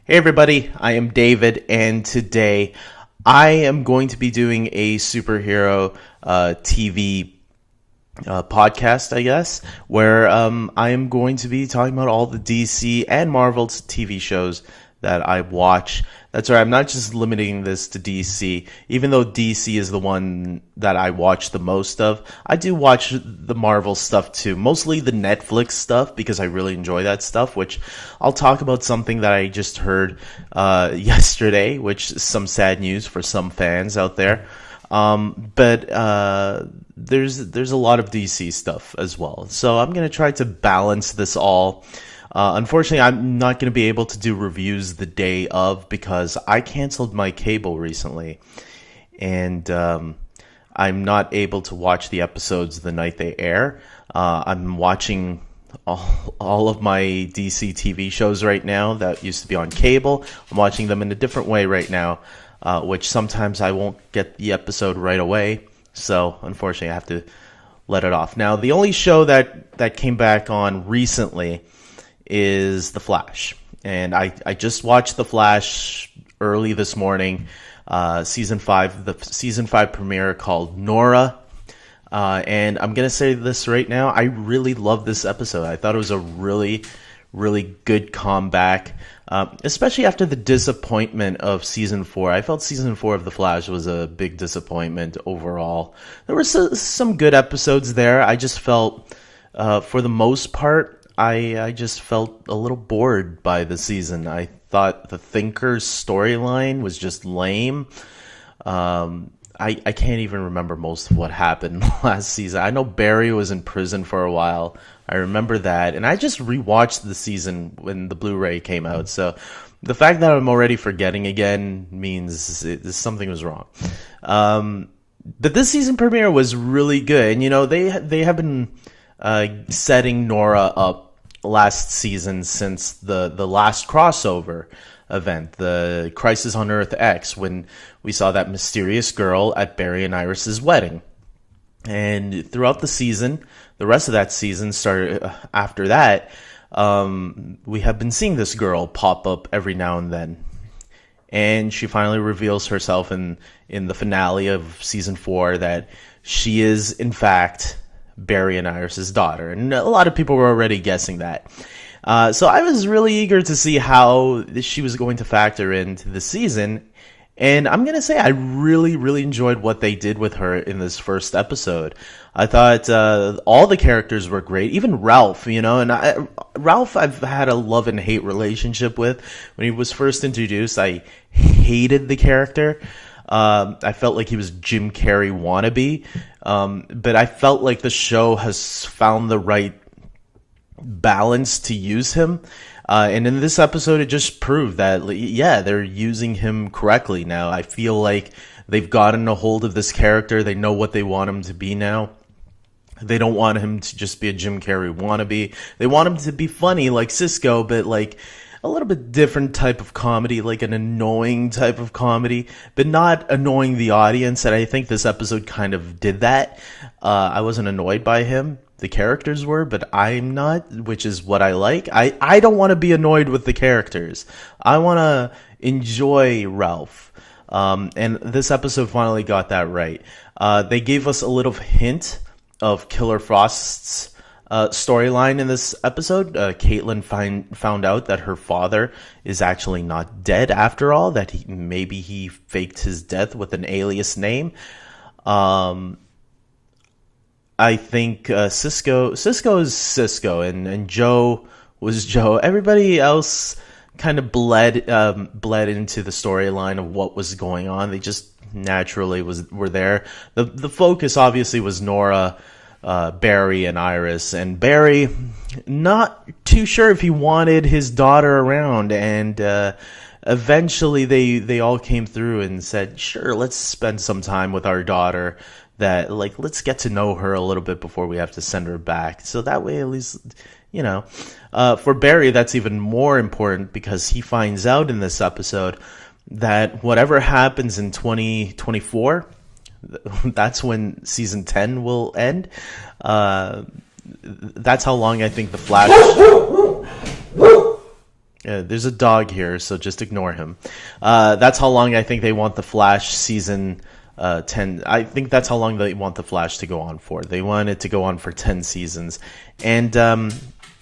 Hey everybody, I am David, and today I am going to be doing a superhero TV podcast, I guess, where I am going to be talking about all the DC and Marvel's TV shows that I watch. That's right, I'm not just limiting this to DC, even though DC is the one that I watch the most of. I do watch the Marvel stuff too, mostly the Netflix stuff because I really enjoy that stuff, which I'll talk about something that I just heard yesterday, which is some sad news for some fans out there. But there's a lot of DC stuff as well. So I'm going to try to balance this all. Unfortunately, I'm not going to be able to do reviews the day of because I canceled my cable recently. And I'm not able to watch the episodes the night they air. I'm watching all of my DC TV shows right now that used to be on cable. I'm watching them in a different way right now, which sometimes I won't get the episode right away. So, unfortunately, I have to let it off. Now, the only show that came back on recently is The Flash. And I just watched The Flash early this morning, season 5, the season 5 premiere called Nora. And I'm going to say this right now, I really love this episode. I thought it was a really, really good comeback, especially after the disappointment of season 4. I felt season 4 of The Flash was a big disappointment overall. There were some good episodes there. I just felt, for the most part, I just felt a little bored by the season. I thought the Thinker's storyline was just lame. I can't even remember most of what happened last season. I know Barry was in prison for a while. I remember that. And I just rewatched the season when the Blu-ray came out. So the fact that I'm already forgetting again means something was wrong. But this season premiere was really good. And, you know, they have been setting Nora up last season since the last crossover event, the Crisis on Earth X, when we saw that mysterious girl at Barry and Iris's wedding. And throughout the season, the rest of that season started after that, we have been seeing this girl pop up every now and then. And she finally reveals herself in the finale of season 4 that she is, in fact, Barry and Iris's daughter. And a lot of people were already guessing that. So I was really eager to see how she was going to factor into the season. And I'm going to say I really, really enjoyed what they did with her in this first episode. I thought all the characters were great. Even Ralph, you know, and Ralph I've had a love and hate relationship with. When he was first introduced, I hated the character. I felt like he was Jim Carrey wannabe. But I felt like the show has found the right balance to use him. And in this episode, it just proved that, yeah, they're using him correctly now. I feel like they've gotten a hold of this character. They know what they want him to be now. They don't want him to just be a Jim Carrey wannabe. They want him to be funny like Cisco, but like a little bit different type of comedy, like an annoying type of comedy, but not annoying the audience. And I think this episode kind of did that. I wasn't annoyed by him. The characters were, but I'm not, which is what I like. I don't want to be annoyed with the characters. I want to enjoy Ralph. And this episode finally got that right. They gave us a little hint of Killer Frost's storyline in this episode. Caitlin found out that her father is actually not dead after all, that maybe he faked his death with an alias name. I think Cisco is Cisco, and Joe was Joe. Everybody else kind of bled into the storyline of what was going on. They just naturally were there. The focus obviously was Nora, Barry, and Iris. And Barry, not too sure if he wanted his daughter around, and eventually they all came through and said, sure, let's spend some time with our daughter. That, like, let's get to know her a little bit before we have to send her back. So that way, at least, you know. For Barry, that's even more important because he finds out in this episode that whatever happens in 2024, that's when season 10 will end. That's how long I think The Flash... There's a dog here, so just ignore him. That's how long I think they want the Flash season 10. I think that's how long they want the Flash to go on for. They want it to go on for 10 seasons. And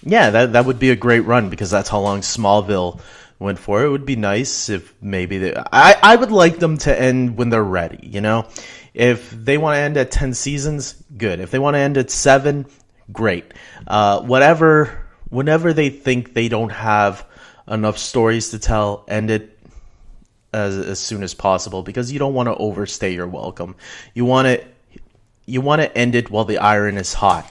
yeah, that would be a great run because that's how long Smallville went for. It would be nice if maybe I would like them to end when they're ready, you know? If they want to end at 10 seasons, good. If they want to end at 7, great. Whenever they think they don't have enough stories to tell, end it as soon as possible because you don't want to overstay your welcome. You want to end it while the iron is hot.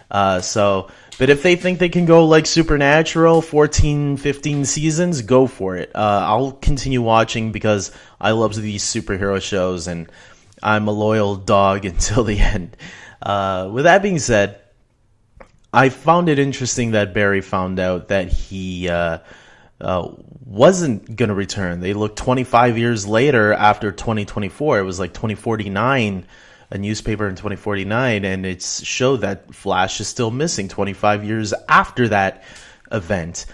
But if they think they can go like Supernatural, 14, 15 seasons, go for it. I'll continue watching because I love these superhero shows and I'm a loyal dog until the end. With that being said, I found it interesting that Barry found out that he wasn't going to return. They looked 25 years later after 2024. It was like 2049, a newspaper in 2049, and it showed that Flash is still missing 25 years after that event.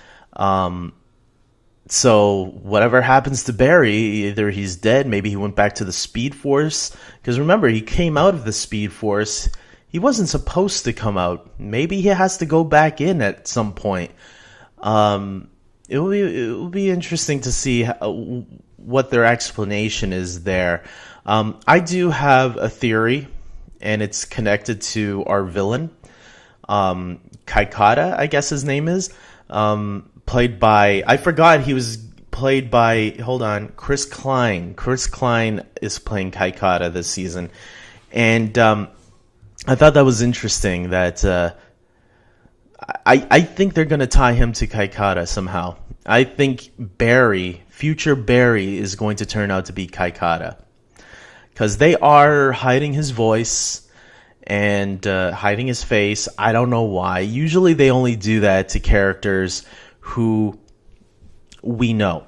So whatever happens to Barry, either he's dead, maybe he went back to the Speed Force. Because remember, he came out of the Speed Force. He wasn't supposed to come out. Maybe he has to go back in at some point. It will be interesting to see what their explanation is there. I do have a theory, and it's connected to our villain, Kaikata, I guess his name is, played by, I forgot he was played by, hold on, Chris Klein. Chris Klein is playing Kaikata this season, and I thought that was interesting that I think they're going to tie him to Kaikata somehow. I think future Barry is going to turn out to be Kaikata. Because they are hiding his voice and hiding his face. I don't know why. Usually they only do that to characters who we know.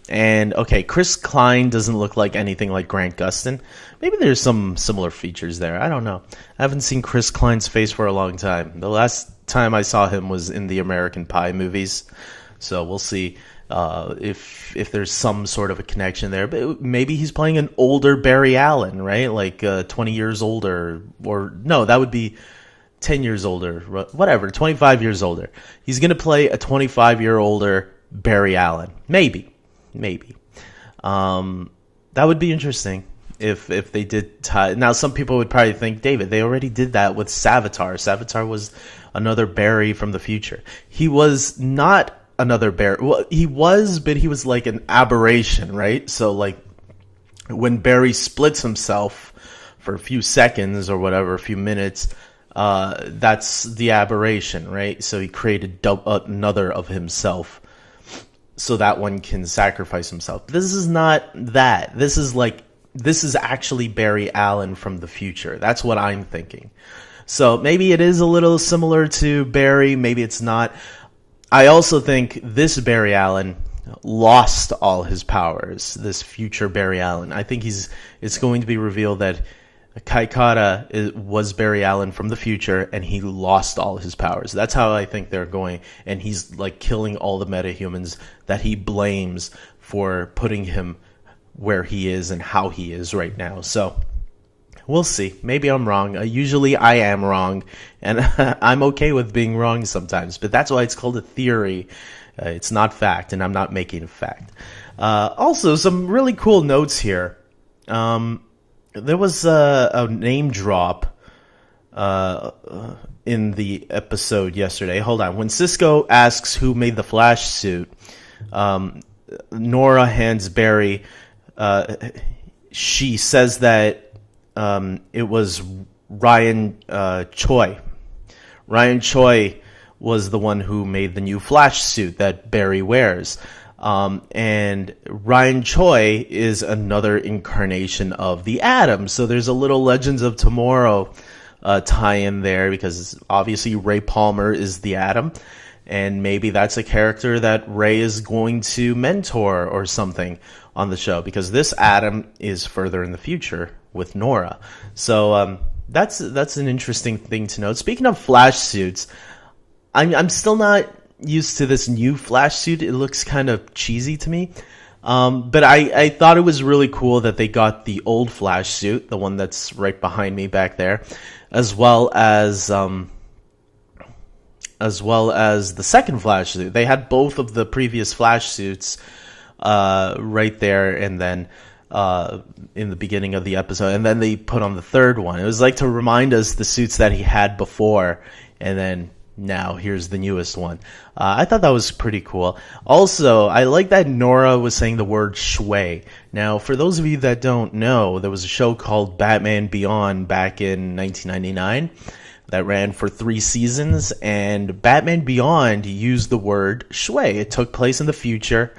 And, okay, Chris Klein doesn't look like anything like Grant Gustin. Maybe there's some similar features there. I don't know. I haven't seen Chris Klein's face for a long time. The last time I saw him was in the American Pie movies. So we'll see if there's some sort of a connection there. But maybe he's playing an older Barry Allen, right? Like 20 years older. Or, no, that would be 10 years older. Whatever, 25 years older. He's going to play a 25-year-older Barry Allen. Maybe. That would be interesting if they did tie. Now, some people would probably think, David, they already did that with Savitar. Savitar was another Barry from the future. He was not another Barry. Well, he was, but he was like an aberration, right? So, like, when Barry splits himself for a few seconds or whatever, a few minutes, that's the aberration, right? So he created another of himself. So that one can sacrifice himself. This is not that. This is actually Barry Allen from the future. That's what I'm thinking. So maybe it is a little similar to Barry. Maybe it's not. I also think this Barry Allen lost all his powers. This future Barry Allen. I think it's going to be revealed that Kaikata was Barry Allen from the future, and he lost all his powers. That's how I think they're going, and he's like killing all the metahumans that he blames for putting him where he is and how he is right now. So we'll see. Maybe I'm wrong. Usually I am wrong, and I'm okay with being wrong sometimes, but that's why it's called a theory. It's not fact, and I'm not making a fact. Also, some really cool notes here. There was a name drop in the episode yesterday. Hold on. When Cisco asks who made the Flash suit, Nora hands Barry. She says that it was Ryan Choi. Ryan Choi was the one who made the new Flash suit that Barry wears. And Ryan Choi is another incarnation of the Atom. So there's a little Legends of Tomorrow tie-in there because obviously Ray Palmer is the Atom. And maybe that's a character that Ray is going to mentor or something on the show because this Atom is further in the future with Nora. So that's an interesting thing to note. Speaking of Flash suits, I'm still not used to this new Flash suit. It looks kind of cheesy to me. But I thought it was really cool that they got the old Flash suit, the one that's right behind me back there, as well as the second Flash suit. They had both of the previous Flash suits right there, and then in the beginning of the episode, and then they put on the third one. It was like to remind us the suits that he had before, and then now here's the newest one. I thought that was pretty cool. Also, I like that Nora was saying the word shui. Now, for those of you that don't know, there was a show called Batman Beyond back in 1999 that ran for 3 seasons, and Batman Beyond used the word shui. It took place in the future,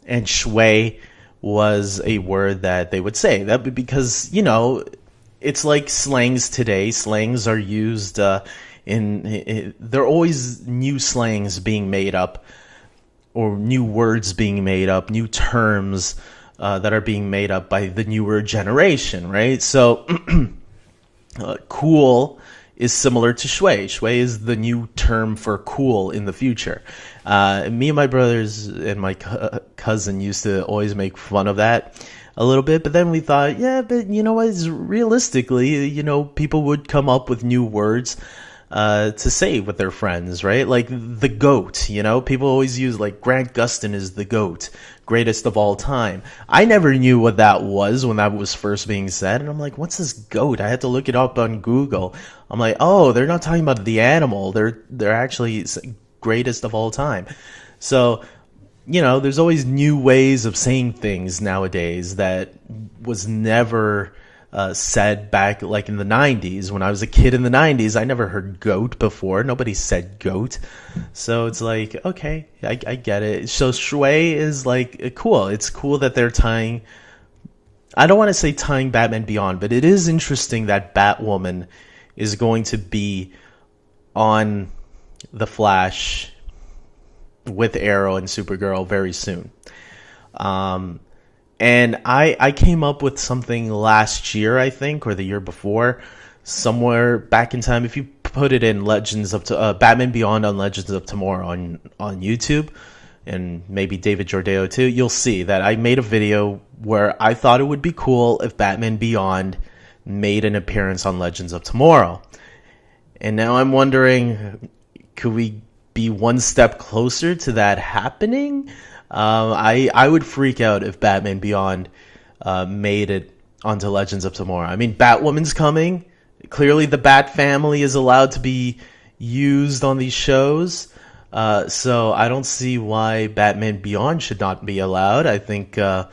and shui was a word that they would say. That because, it's like slangs today. Slangs are used there are always new slangs being made up, or new words being made up, new terms that are being made up by the newer generation, right? So cool is similar to shui. Shui is the new term for cool in the future. Me and my brothers and my cousin used to always make fun of that a little bit, but then we thought, yeah, but you know what, realistically, people would come up with new words to say with their friends, right? Like the GOAT, people always use like Grant Gustin is the GOAT, greatest of all time. I never knew what that was when that was first being said, and I'm like, what's this GOAT? I had to look it up on Google. I'm like, oh, they're not talking about the animal. They're actually greatest of all time. So, there's always new ways of saying things nowadays that was never said back like in the 90s. When I was a kid in the 90s, I never heard goat before. Nobody said goat. So it's like, okay, I get it. So shui is like cool. It's cool that they're tying, I don't want to say tying Batman Beyond, but it is interesting that Batwoman is going to be on The Flash with Arrow and Supergirl very soon. And I came up with something last year, I think, or the year before, somewhere back in time. If you put it in Batman Beyond on Legends of Tomorrow on YouTube, and maybe David Jordao too, you'll see that I made a video where I thought it would be cool if Batman Beyond made an appearance on Legends of Tomorrow. And now I'm wondering, could we be one step closer to that happening? I would freak out if Batman Beyond made it onto Legends of Tomorrow. I mean, Batwoman's coming. Clearly, the Bat family is allowed to be used on these shows. So I don't see why Batman Beyond should not be allowed. I think a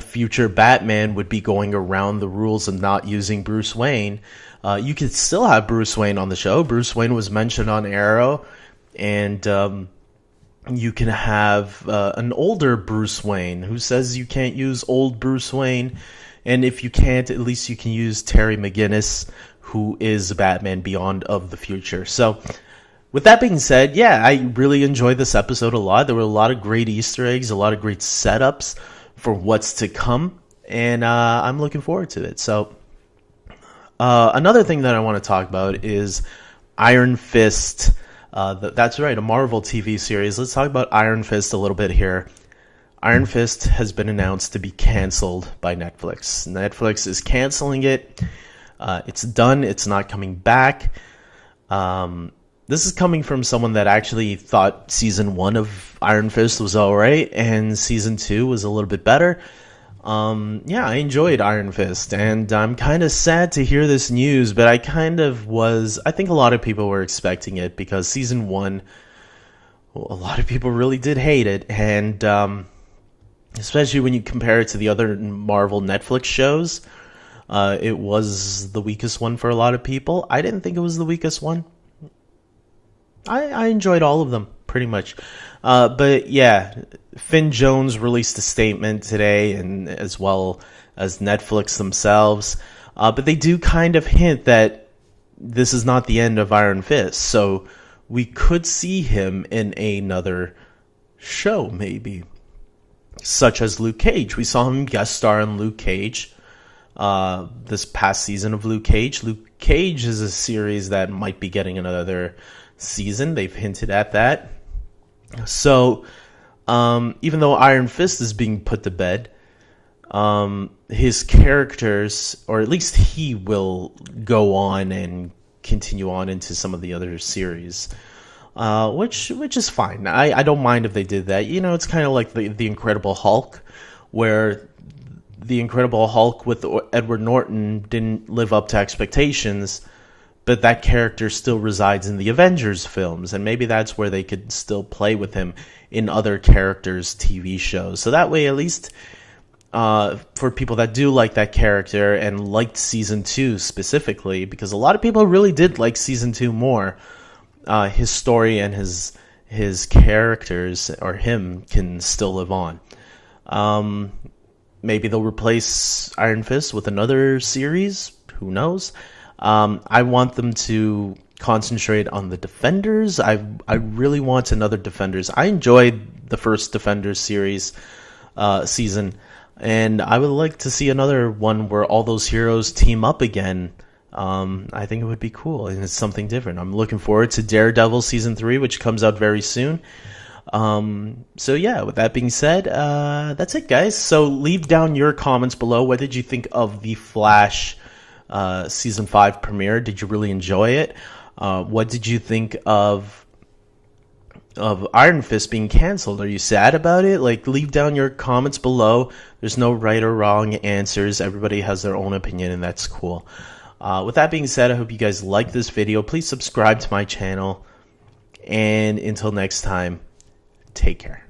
future Batman would be going around the rules of not using Bruce Wayne. You could still have Bruce Wayne on the show. Bruce Wayne was mentioned on Arrow, and you can have an older Bruce Wayne. Who says you can't use old Bruce Wayne? And if you can't, at least you can use Terry McGinnis, who is Batman Beyond of the future. So with that being said, yeah, I really enjoyed this episode a lot. There were a lot of great Easter eggs, a lot of great setups for what's to come, and I'm looking forward to it. So another thing that I want to talk about is Iron Fist. That's right, a Marvel TV series. Let's talk about Iron Fist a little bit here. Iron Fist has been announced to be canceled by Netflix. Netflix is canceling it. It's done. It's not coming back. This is coming from someone that actually thought season 1 of Iron Fist was alright, and season 2 was a little bit better. Yeah, I enjoyed Iron Fist, and I'm kind of sad to hear this news, but I think a lot of people were expecting it, because season 1, a lot of people really did hate it, and especially when you compare it to the other Marvel Netflix shows, it was the weakest one for a lot of people. I didn't think it was the weakest one. I enjoyed all of them, pretty much. But yeah, Finn Jones released a statement today, and as well as Netflix themselves. But they do kind of hint that this is not the end of Iron Fist. So we could see him in another show, maybe. Such as Luke Cage. We saw him guest star in Luke Cage this past season of Luke Cage. Luke Cage is a series that might be getting another season. They've hinted at that. So, even though Iron Fist is being put to bed, his characters, or at least he will go on and continue on into some of the other series, which is fine. I don't mind if they did that. You know, it's kind of like the Incredible Hulk, where the Incredible Hulk with Edward Norton didn't live up to expectations, but that character still resides in the Avengers films, and maybe that's where they could still play with him in other characters' TV shows. So that way, at least for people that do like that character and liked season 2 specifically, because a lot of people really did like season 2 more, his story and his characters, or him, can still live on. Maybe they'll replace Iron Fist with another series. Who knows? I want them to concentrate on the Defenders. I really want another Defenders. I enjoyed the first Defenders series season, and I would like to see another one where all those heroes team up again. I think it would be cool, and it's something different. I'm looking forward to Daredevil season 3, which comes out very soon. So yeah, with that being said, that's it, guys. So leave down your comments below. What did you think of the Flash season 5 premiere? Did you really enjoy it? What did you think of Iron Fist being canceled? Are you sad about it? Like, leave down your comments below. There's no right or wrong answers. Everybody has their own opinion, and that's cool. With that being said, I hope you guys like this video. Please subscribe to my channel, and until next time, take care.